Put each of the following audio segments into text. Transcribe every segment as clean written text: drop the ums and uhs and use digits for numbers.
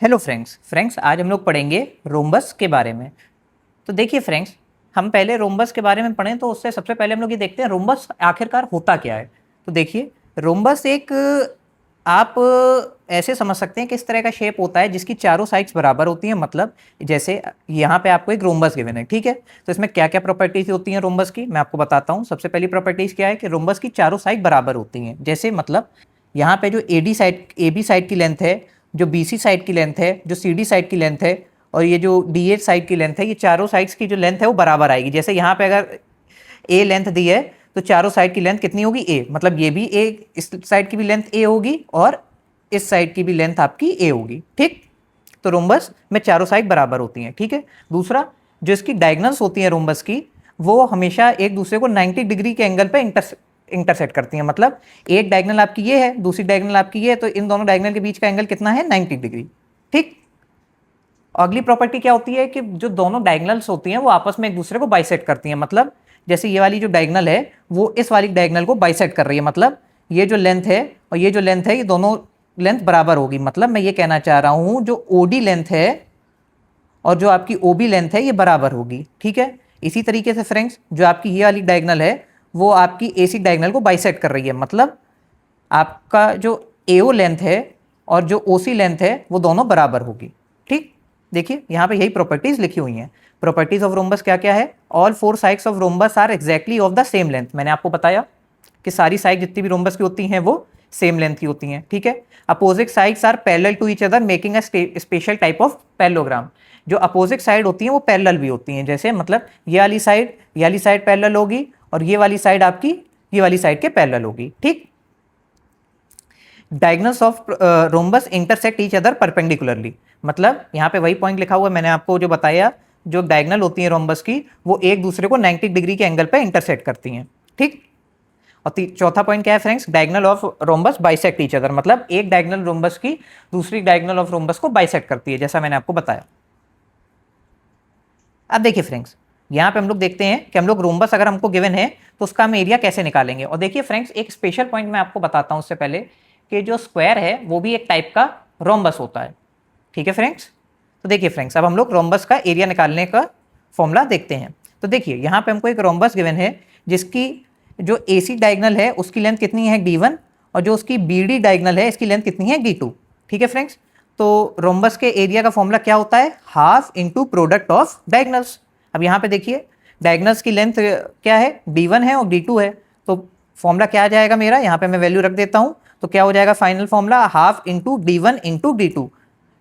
Hello friends आज हम लोग पढ़ेंगे रोम्बस के बारे में। तो देखिए फ्रेंड्स, हम पहले रोम्बस के बारे में पढ़ें तो उससे सबसे पहले हम लोग ये देखते हैं रोम्बस आखिरकार होता क्या है। तो देखिए, रोम्बस एक आप ऐसे समझ सकते हैं कि इस तरह का शेप होता है जिसकी चारों साइड्स बराबर होती हैं। मतलब जैसे यहाँ पे आपको एक रोम्बस गिवन है, ठीक है। तो इसमें क्या क्या प्रॉपर्टीज होती हैं रोम्बस की, मैं आपको बताता हूँ। सबसे पहली प्रॉपर्टीज क्या है कि रोम्बस की चारों साइड बराबर होती हैं। जैसे मतलब यहाँ पे जो ए बी साइड की लेंथ है, जो बी सी साइड की लेंथ है, जो सी डी साइड की लेंथ है और ये जो डी ए साइड की लेंथ है, ये चारों साइड्स की जो लेंथ है वो बराबर आएगी। जैसे यहाँ पे अगर ए लेंथ दी है तो चारों साइड की लेंथ कितनी होगी, ए। मतलब ये भी ए, इस साइड की भी लेंथ ए होगी और इस साइड की भी लेंथ आपकी ए होगी, ठीक। तो रोम्बस में चारों साइड बराबर होती हैं, ठीक है। दूसरा, जो इसकी डायगोनल्स होती हैं रोम्बस की, वो हमेशा एक दूसरे को 90 डिग्री के एंगल पे इंटरसेक्ट करती हैं। मतलब एक डायगोनल आपकी ये है, दूसरी डायगोनल आपकी ये है, तो इन दोनों डायगोनल के बीच का एंगल कितना है, 90 डिग्री, ठीक। अगली प्रॉपर्टी क्या होती है कि जो दोनों डायगोनल्स होती हैं वो आपस में एक दूसरे को बाइसेक्ट करती हैं। मतलब जैसे ये वाली जो डायगोनल है वो इस वाली डायगोनल को बाइसेक्ट कर रही है। मतलब ये जो लेंथ है और ये जो लेंथ है, ये दोनों लेंथ बराबर होगी। मतलब मैं ये कहना चाह रहा हूं जो ओडी लेंथ है और जो आपकी ओबी लेंथ है ये बराबर होगी, ठीक है। इसी तरीके से फ्रेंड्स, जो आपकी ये वाली डायगोनल है वो आपकी एसी डायगोनल को बाइसेक्ट कर रही है। मतलब आपका जो एओ लेंथ है और जो ओसी लेंथ है वो दोनों बराबर होगी, ठीक। देखिए यहाँ पे यही प्रॉपर्टीज लिखी हुई हैं। प्रॉपर्टीज ऑफ रोम्बस क्या क्या है, all four sides of rhombus are exactly of the same length. मैंने आपको बताया कि सारी साइड जितनी भी रोम्बस की होती हैं वो सेम लेंथ की होती हैं, ठीक है। Opposite sides are parallel to each other making a special type of parallelogram. जो अपोजिट साइड होती हैं वो पैरेलल भी होती हैं। जैसे मतलब ये वाली साइड पैरेलल होगी और ये वाली साइड आपकी ये वाली साइड के पैरेलल होगी, ठीक। Diagonals of rhombus intersect each other perpendicularly. मतलब यहाँ पे वही पॉइंट लिखा हुआ है मैंने आपको जो बताया, जो डायगोनल होती है रोम्बस की वो एक दूसरे को 90 डिग्री के एंगल पे इंटरसेक्ट करती हैं, ठीक। और चौथा पॉइंट क्या है friends, diagonal of rhombus bisect each other. मतलब एक डायगोनल रोम्बस की दूसरी डायगोनल ऑफ रोम्बस को बाइसेक्ट करती है, जैसा मैंने आपको बताया। अब देखिए फ्रेंड्स, यहाँ पे हम लोग देखते हैं कि हम लोग रोम्बस अगर हमको गिवन है तो उसका हम एरिया कैसे निकालेंगे। और देखिए फ्रेंड्स, एक स्पेशल पॉइंट मैं आपको बताता हूँ उससे पहले कि जो स्क्वायर है वो भी एक टाइप का रोम्बस होता है, ठीक है फ्रेंड्स। तो देखिए फ्रेंड्स, अब हम लोग रोम्बस का एरिया निकालने का फॉर्मूला देखते हैं। तो देखिए यहाँ पे हमको एक रोम्बस गिवन है जिसकी जो एसी डायगोनल है उसकी लेंथ कितनी है, d1, और जो उसकी बीडी डायगोनल है इसकी लेंथ कितनी है, d2, ठीक है फ्रेंड्स। तो रोम्बस के एरिया का फॉर्मूला क्या होता है, half into product of diagonals. अब यहाँ पे देखिए डायगोनल्स की लेंथ क्या है, d1 है और d2 है। तो फॉर्मूला क्या आ जाएगा मेरा, यहाँ पे मैं वैल्यू रख देता हूँ। तो क्या हो जाएगा final formula, half into d1 into d2,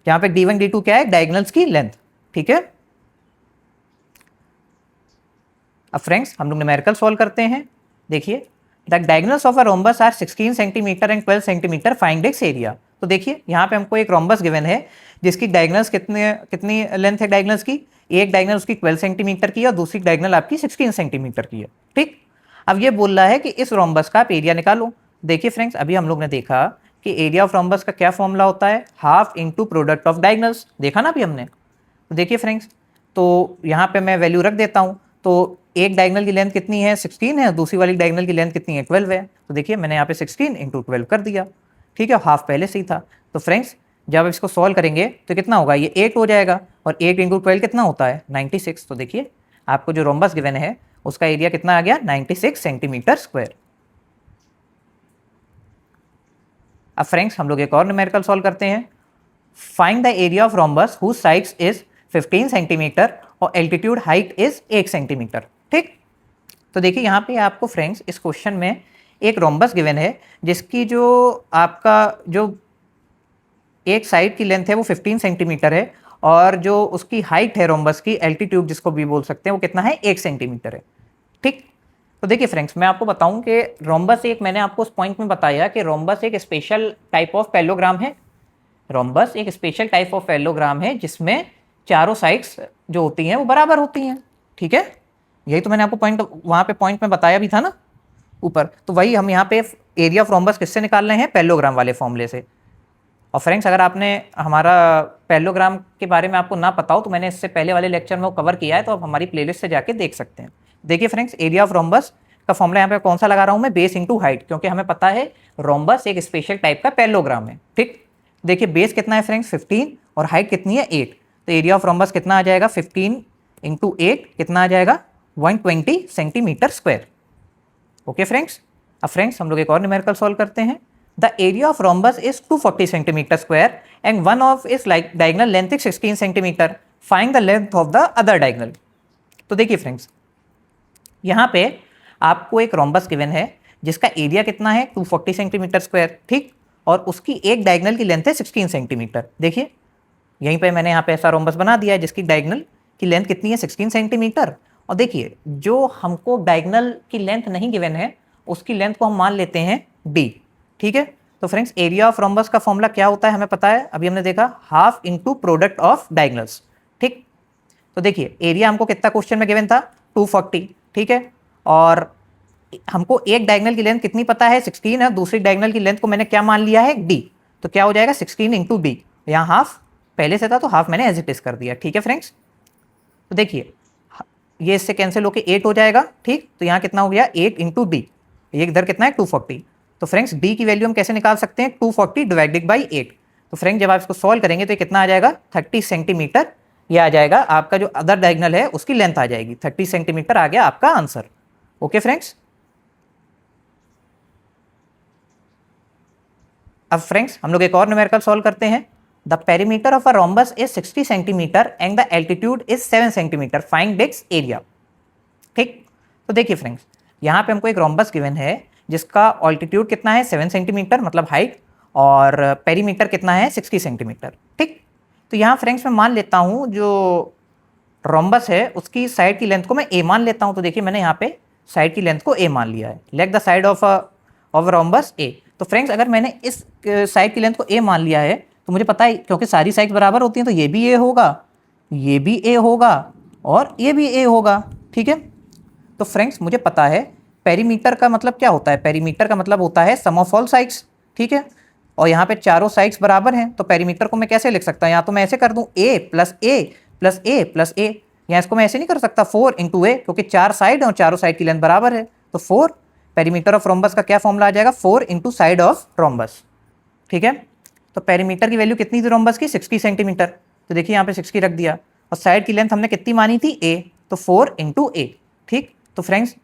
जहाँ पे d1 d2 क्या है, डायगोनल्स की लेंथ, ठीक है। अब फ्रेंड्स हम लोग न्यूमेरिकल सॉल्व करते हैं। देखिए, the diagonals of a rhombus are 16 centimetre and 12 centimetre, find its area. तो देखिए यहाँ पे हमको एक रोम्बस गिवन है जिसकी डायगोनल्स कितनी लेंथ है डायगोनल्स की, एक डायगोनल उसकी 12 सेंटीमीटर की है और दूसरी डायगोनल आपकी 16 सेंटीमीटर की है, ठीक। अब ये बोल रहा है कि इस रोम्बस का आप एरिया निकालो। देखिए फ्रेंड्स, अभी हम लोग ने देखा कि एरिया ऑफ रोम्बस का क्या फॉर्मूला होता है, half into product of diagonals, देखा ना अभी हमने। तो देखिए फ्रेंड्स, तो यहाँ पे मैं वैल्यू रख देता हूँ। तो एक डायगोनल की लेंथ कितनी है, 16 है, दूसरी वाली डायगोनल की लेंथ कितनी है, 12 है। तो देखिए मैंने यहाँ पे 16 इंटू 12 कर दिया, ठीक है, हाफ पहले से ही था। तो फ्रेंड्स जब इसको सॉल्व करेंगे तो कितना होगा, ये 8 हो जाएगा और 8 इंटू 12 कितना होता है, 96। तो देखिए आपको जो रोम्बस गिवन है उसका एरिया कितना आ गया, 96 सेंटीमीटर स्क्वायर। अब फ्रेंड्स हम लोग एक और न्यूमेरिकल सॉल्व करते हैं। Find the area of rhombus whose sides is 15 centimetre और एल्टीट्यूड हाइट इज 1 सेंटीमीटर, ठीक। तो देखिए यहाँ पे आपको फ्रेंड्स इस क्वेश्चन में एक रोम्बस गिवन है जिसकी जो आपका जो एक साइड की लेंथ है वो 15 सेंटीमीटर है और जो उसकी हाइट है रोम्बस की, एल्टीट्यूड जिसको भी बोल सकते हैं, वो कितना है, 1 सेंटीमीटर है, ठीक। तो देखिए फ्रेंड्स, मैं आपको बताऊं कि रोम्बस एक, मैंने आपको उस पॉइंट में बताया कि रोम्बस एक स्पेशल टाइप ऑफ पैरेललोग्राम है। रोम्बस एक स्पेशल टाइप ऑफ पैरेललोग्राम है जिसमें चारों साइड्स जो होती हैं वो बराबर होती हैं, ठीक है। यही तो मैंने आपको पॉइंट वहाँ पे पॉइंट में बताया भी था ना ऊपर। तो वही हम यहाँ पे एरिया ऑफ रोम्बस किससे निकाल रहे हैं, पैरेललोग्राम वाले फॉर्मूले से। और फ्रेंड्स अगर आपने हमारा पैरेललोग्राम के बारे में आपको ना पता हो तो मैंने इससे पहले वाले लेक्चर में वो कवर किया है, तो आप हमारी प्लेलिस्ट से जाके देख सकते हैं। देखिए फ्रेंड्स, एरिया ऑफ रोम्बस का फॉर्मूला यहाँ पे कौन सा लगा रहा हूँ मैं, बेस इंटू हाइट, क्योंकि हमें पता है रोम्बस एक स्पेशल टाइप का पैरेललोग्राम है। ठीक, देखिए बेस कितना है फ्रेंड्स 15 और हाइट कितनी है 8, तो एरिया ऑफ रोम्बस कितना आ जाएगा 15 इंटू 8 कितना आ जाएगा 120 सेंटीमीटर स्क्वायर। ओके फ्रेंड्स, अब फ्रेंड्स हम लोग एक और न्यूमेरिकल सॉल्व करते हैं। The area of rhombus is 240 centimetre square and one of is like diagonal length is 16 centimetre, find the length of the other diagonal. तो देखिए फ्रेंड्स, यहाँ पे आपको एक रोम्बस गिवन है जिसका एरिया कितना है 240 सेंटीमीटर स्क्वायर, ठीक, और उसकी एक डायगोनल की लेंथ है 16 सेंटीमीटर। देखिए यहीं पे मैंने यहाँ पे ऐसा रोम्बस बना दिया है जिसकी डायगोनल की लेंथ कितनी है 16 सेंटीमीटर। और देखिए जो हमको डायगोनल की लेंथ नहीं गिवन है उसकी लेंथ को हम मान लेते हैं d, ठीक है। तो फ्रेंड्स एरिया ऑफ रोम्बस का फॉर्मूला क्या होता है हमें पता है, अभी हमने देखा half into product of diagonals, ठीक। तो देखिए एरिया हमको कितना क्वेश्चन में गिवन था 240, ठीक है, और हमको एक डायगोनल की लेंथ कितनी पता है 16 है, दूसरी डायगोनल की लेंथ को मैंने क्या मान लिया है d, तो क्या हो जाएगा 16 इंटू डी, यहाँ हाफ पहले से था तो हाफ मैंने एज इट इज कर दिया, ठीक है फ्रेंड्स। तो देखिए ये इससे कैंसिल होकर 8 हो जाएगा, ठीक, तो यहाँ कितना हो गया 8 इंटू डी, ये इधर कितना है 240। तो फ्रेंड्स डी की वैल्यू हम कैसे निकाल सकते हैं 240 डिवाइडेड बाई 8। तो फ्रेंड्स जब आप इसको सॉल्व करेंगे तो ये कितना आ जाएगा 30 सेंटीमीटर, ये आ जाएगा आपका जो अदर डायगोनल है उसकी लेंथ आ जाएगी 30 सेंटीमीटर, आ गया आपका आंसर। ओके फ्रेंड्स, अब फ्रेंड्स हम लोग एक और न्यूमेरिकल सॉल्व करते हैं। The perimeter of a rhombus is 60 centimetre and the altitude is 7 centimetre, find its area. ठीक, तो देखिए फ्रेंड्स यहाँ पे हमको एक रोम्बस गिवन है जिसका ऑल्टीट्यूड कितना है 7 सेंटीमीटर मतलब हाइट, और पेरीमीटर कितना है 60 सेंटीमीटर, ठीक। तो यहाँ फ्रेंड्स मैं मान लेता हूँ जो रोम्बस है उसकी साइड की लेंथ को मैं a मान लेता हूँ। तो देखिए मैंने यहाँ पे साइड की लेंथ को a मान लिया है, let the side of rhombus a। तो फ्रेंड्स अगर मैंने इस साइड की लेंथ को a मान लिया है तो मुझे पता है क्योंकि सारी साइड बराबर होती हैं तो ये भी a होगा, ये भी a होगा और ये भी a होगा, ठीक है। तो फ्रेंड्स मुझे पता है पेरीमीटर का मतलब क्या होता है, पेरीमीटर का मतलब होता है सम ऑफ ऑल साइड्स, ठीक है, और यहाँ पे चारों साइड्स बराबर हैं तो पेरीमीटर को मैं कैसे लिख सकता हूँ, या तो मैं ऐसे कर दूँ a plus a plus a plus a, या इसको मैं ऐसे नहीं कर सकता 4 इंटू a, क्योंकि चार साइड और चारों साइड की लेंथ बराबर है तो 4। पेरीमीटर ऑफ रोम्बस का क्या फॉर्मूला आ जाएगा 4 इंटू साइड ऑफ रोम्बस, ठीक है। तो पेरीमीटर की वैल्यू कितनी थी रोम्बस की 60 सेंटीमीटर, तो देखिए यहाँ पे 60 रख दिया, और साइड की लेंथ हमने कितनी मानी थी a, तो 4 इंटू a, ठीक। तो फ्रेंड्स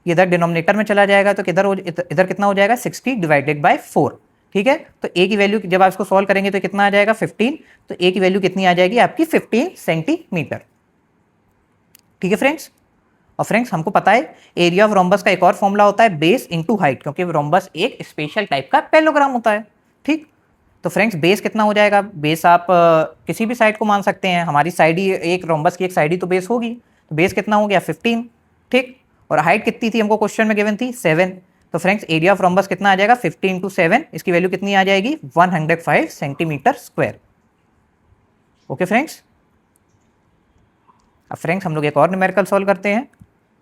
ये इधर डिनोमिनेटर में चला जाएगा तो इधर कितना हो जाएगा 60 डिवाइडेड बाय 4, ठीक है। तो a की वैल्यू जब आप इसको सॉल्व करेंगे तो कितना आ जाएगा 15, तो a की वैल्यू कितनी आ जाएगी आपकी 15 सेंटीमीटर, ठीक है फ्रेंड्स। और फ्रेंड्स हमको पता है एरिया ऑफ रोम्बस का एक और फॉर्मूला होता है बेस इंटू हाइट, क्योंकि रोम्बस एक स्पेशल टाइप का पैरेललोग्राम होता है, ठीक। तो फ्रेंड्स बेस कितना हो जाएगा, बेस आप किसी भी साइड को मान सकते हैं, हमारी साइड ही एक रोम्बस की एक साइड ही तो बेस होगी, तो बेस कितना हो गया 15, ठीक, और हाइट कितनी थी हमको क्वेश्चन में गिवन थी 7। तो फ्रेंड्स एरिया ऑफ रोम्बस कितना आ जाएगा 50 इंटू 7, इसकी वैल्यू कितनी आ जाएगी 105 सेंटीमीटर स्क्वायर। ओके फ्रेंड्स, अब फ्रेंड्स हम लोग एक और न्यूमेरिकल सॉल्व करते हैं।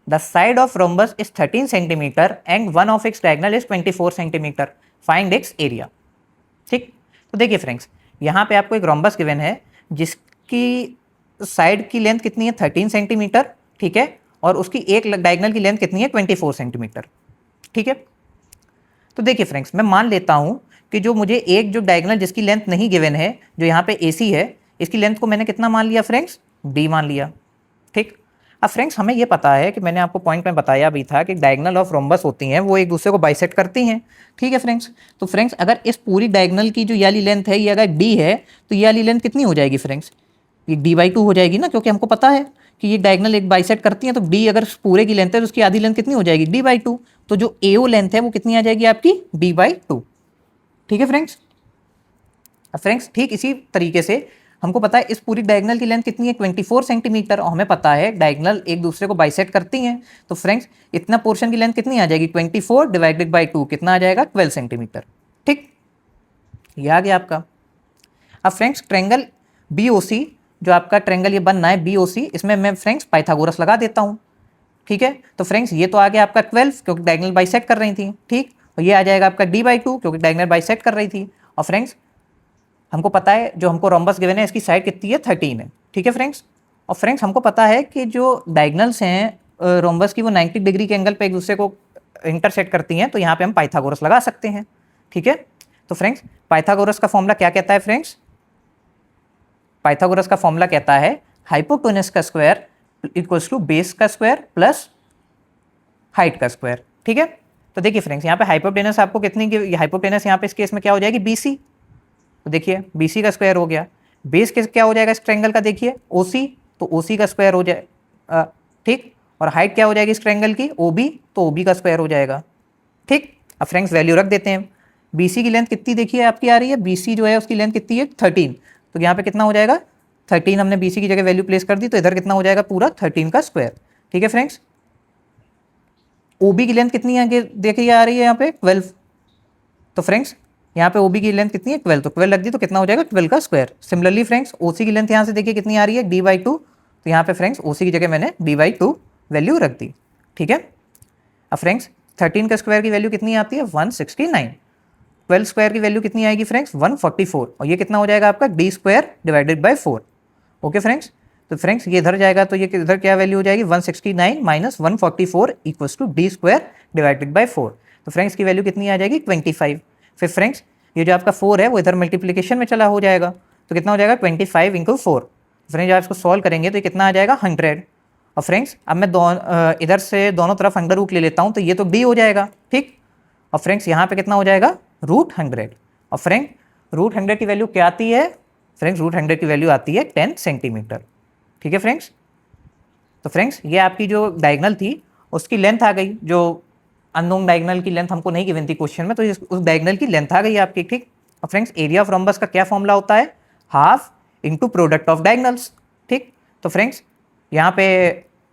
The side of rhombus is 13 centimetre and one of its diagonal is 24 centimetre, find its area, ठीक। तो देखिए फ्रेंड्स यहाँ पे आपको एक रोम्बस गिवन है जिसकी साइड की लेंथ कितनी है 13 सेंटीमीटर, ठीक है, और उसकी एक डायगोनल की लेंथ कितनी है 24 सेंटीमीटर, ठीक है। तो देखिए फ्रेंड्स मैं मान लेता हूँ कि जो मुझे एक जो डायगोनल जिसकी लेंथ नहीं गिवन है, जो यहाँ पे AC है, इसकी लेंथ को मैंने कितना मान लिया फ्रेंड्स D मान लिया, ठीक। अब फ्रेंड्स हमें ये पता है कि मैंने आपको पॉइंट में बताया भी था कि डायगोनल ऑफ रोम्बस होती हैं वो एक दूसरे को बाइसेक्ट करती हैं, ठीक है फ्रेंड्स। तो फ्रेंड्स अगर इस पूरी डायगोनल की जो ये वाली लेंथ है ये अगर D है तो ये वाली लेंथ कितनी हो जाएगी फ्रेंड्स, ये D/2 हो जाएगी ना, क्योंकि हमको पता है कि ये डायगोनल एक बाइसेक्ट करती हैं, तो D अगर पूरे की लेंथ है तो उसकी आधी लेंथ कितनी हो जाएगी D/2, तो जो AO लेंथ है वो कितनी आ जाएगी आपकी D/2, ठीक है फ्रेंड्स। अब फ्रेंड्स ठीक इसी तरीके से हमको पता है इस पूरी डायगोनल की लेंथ कितनी है 24 सेंटीमीटर, और हमें पता है डायगोनल एक दूसरे को बाइसेक्ट करती हैं, तो फ्रेंड्स इतना पोर्शन की लेंथ कितनी आ जाएगी 24 डिवाइडेड बाई 2 कितना आ जाएगा 12 सेंटीमीटर, ठीक, ये आ गया आपका। अब फ्रेंड्स ट्रायंगल BOC जो आपका ट्रायंगल ये बनना है BOC, इसमें मैं फ्रेंड्स पाइथागोरस लगा देता हूँ, ठीक है। तो फ्रेंड्स ये तो आ गया आपका 12 क्योंकि डायगोनल बाइसेक्ट कर रही थी, ठीक, और ये आ जाएगा आपका D/2 क्योंकि डायगोनल बाइसेक्ट कर रही थी। और फ्रेंड्स हमको पता है जो हमको रोम्बस गिवन है इसकी साइड कितनी है 13 है, ठीक है फ्रेंड्स। और फ्रेंड्स हमको पता है कि जो डायगोनल्स हैं रोम्बस की वो 90 डिग्री के एंगल पे एक दूसरे को इंटरसेक्ट करती हैं तो यहाँ पे हम पाइथागोरस लगा सकते हैं। ठीक है, तो फ्रेंड्स पाइथागोरस का फॉर्मूला क्या कहता है फ्रेंड्स? पाइथागोरस का फॉर्मूला कहता है हाइपोटेनस का स्क्वायर इक्वल्स टू बेस का स्क्वायर प्लस हाइट का स्क्वायर। ठीक है, तो देखिए फ्रेंड्स यहाँ पे हाइपोटेनस आपको कितनी की, हाइपोटेनस यहाँ पे इस केस में क्या हो जाएगी? BC। तो देखिए BC का स्क्वायर हो गया। बेस के क्या हो जाएगा इस ट्रायंगल का? देखिए OC, तो OC का स्क्वायर हो जाए, ठीक। और हाइट क्या हो जाएगी इस ट्रायंगल की? OB, तो OB का स्क्वायर हो जाएगा। ठीक, अब फ्रेंड्स वैल्यू रख देते हैं। BC की लेंथ कितनी देखिए आपकी आ रही है? BC जो है उसकी लेंथ कितनी है? 13। तो यहाँ पे कितना हो जाएगा? 13 हमने BC की जगह वैल्यू प्लेस कर दी, तो इधर कितना हो जाएगा? पूरा 13 का स्क्वायर। ठीक है फ्रेंड्स, OB की लेंथ कितनी है देखिए आ रही है यहाँ पे? 12। तो फ्रेंड्स यहाँ पे OB की लेंथ कितनी है? 12, तो 12 लग दी तो कितना हो जाएगा? 12 का स्क्वायर। सिमिलरली फ्रेंड्स OC की लेंथ यहाँ से देखिए कितनी आ रही है? D/2। तो यहाँ पे फ्रेंड्स OC की जगह मैंने D/2 वैल्यू रख दी। ठीक है, अब फ्रेंड्स 13 का स्क्वायर की वैल्यू कितनी आती है? 169। 12 स्क्वायर की वैल्यू कितनी आएगी फ्रेंड्स? 144। और ये कितना हो जाएगा आपका? D² / 4। ओके फ्रेंड्स, तो फ्रेंड्स ये इधर जाएगा तो ये इधर क्या वैल्यू हो जाएगी? 169 - 144 इक्वल्स टू D² / 4। तो फ्रेंड्स की वैल्यू कितनी आ जाएगी? 25। फिर फ्रेंड्स ये जो आपका 4 है वो इधर मल्टीप्लिकेशन में चला हो जाएगा, तो कितना हो जाएगा? 25 × 4। फ्रेंड्स जब इसको सॉल्व करेंगे तो ये कितना आ जाएगा? 100। और फ्रेंड्स अब मैं इधर से दोनों तरफ अंडर रूट ले लेता हूँ, तो ये तो D हो जाएगा। ठीक, और फ्रेंड्स यहाँ पे कितना हो जाएगा? √100। और फ्रेंड √100 की वैल्यू क्या आती है? फ्रेंड्स √100 की वैल्यू आती है 10 सेंटीमीटर। ठीक है फ्रेंड्स, तो फ्रेंड्स ये आपकी जो डायगोनल थी उसकी लेंथ आ गई, जो अननोन डायगोनल की लेंथ हमको नहीं गिवन थी क्वेश्चन में, तो उस डायगोनल की लेंथ आ गई आपकी। ठीक, और फ्रेंड्स एरिया ऑफ रोम्बस का क्या फॉर्मूला होता है? Half into product of diagonals. ठीक, तो फ्रेंड्स यहाँ पे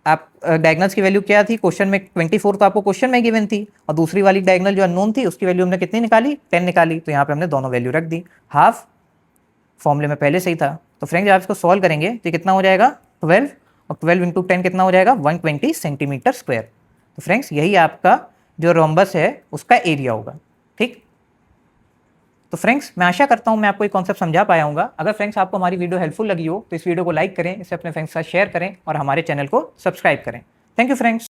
आप डायगोनल्स की वैल्यू क्या थी क्वेश्चन में? 24 तो आपको क्वेश्चन में गिवन थी, और दूसरी वाली डायगोनल जो अननोन थी उसकी वैल्यू हमने कितनी निकाली? 10 निकाली। तो यहाँ पे हमने दोनों वैल्यू रख दी। हाफ फॉर्मूले में पहले से ही था। तो फ्रेंड्स जब आप इसको सॉल्व करेंगे तो कितना हो जाएगा? 12, और 12 × 10 कितना हो जाएगा? 120 सेंटीमीटर स्क्वायर। तो फ्रेंड्स यही आपका जो रोम्बस है उसका एरिया होगा। ठीक, तो फ्रेंड्स मैं आशा करता हूं मैं आपको ये कॉन्सेप्ट समझा पाया हूँ। अगर फ्रेंड्स आपको हमारी वीडियो हेल्पफुल लगी हो तो इस वीडियो को लाइक करें, इसे अपने फ्रेंड्स के साथ शेयर करें और हमारे चैनल को सब्सक्राइब करें। Thank you friends.